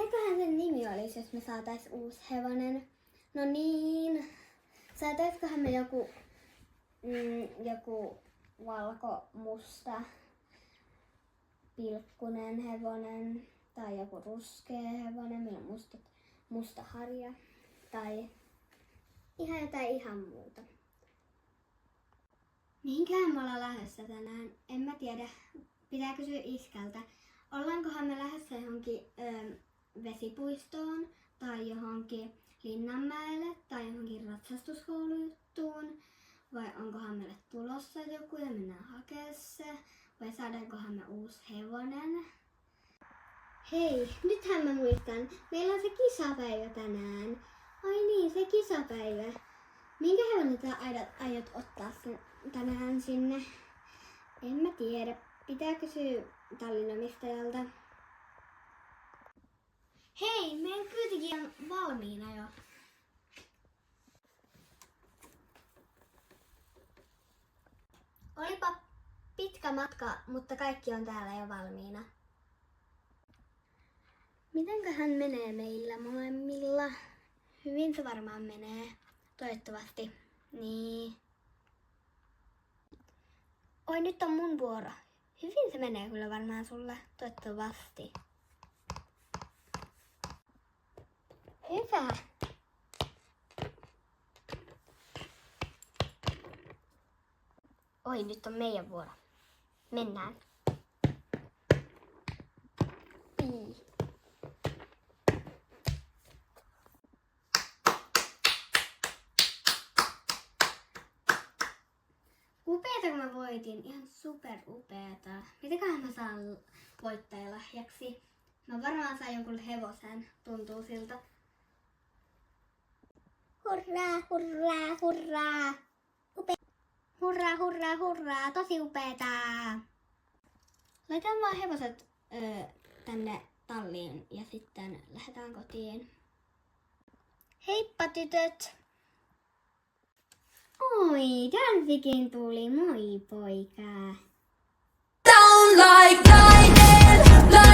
Mikäköhän sen nimi olisi, jos me saatais uusi hevonen? No niin, saataisikohan me joku valko-musta pilkkunen hevonen tai joku ruskea hevonen, millä on musta harja tai ihan jotain ihan muuta. Mihinkähän me ollaan lähdössä tänään? En mä tiedä. Pitää kysyä iskältä. Ollaankohan me lähdössä johonkin vesipuistoon tai johonkin Linnanmäelle tai johonkin ratsastuskoulujuttuun? Vai onkohan meille tulossa joku ja mennään hakemaan se? Vai saadaankohan me uusi hevonen? Hei, nythän mä muistan. Meillä on se kisapäivä tänään. Ai niin, se kisapäivä. Minkä hevonen sä aiot ottaa sen tänään sinne? En mä tiedä. Pitää kysyä tallinomistajalta. Hei, meidän kyytikin on valmiina jo. Olipa pitkä matka, mutta kaikki on täällä jo valmiina. Mitenköhän menee meillä molemmilla? Hyvin se varmaan menee. Toivottavasti. Niin. Oi, nyt on mun vuoro. Hyvin se menee kyllä varmaan sulle. Toivottavasti. Hyvä. Oi, nyt on meidän vuoro. Mennään. Pii. Upeeta kun mä voitin. Ihan super upeeta. Mitäköhän mä saan voittajalahjaksi? Mä varmaan saan jonkun hevosen. Tuntuu siltä. Hurraa, hurraa, hurraa. Hurraa, hurraa, hurraa. Tosi upeeta. Laitetaan vaan hevoset tänne talliin ja sitten lähdetään kotiin. Heippa tytöt! Oi, Dansikin tuli. Moi poika. Down like lightning.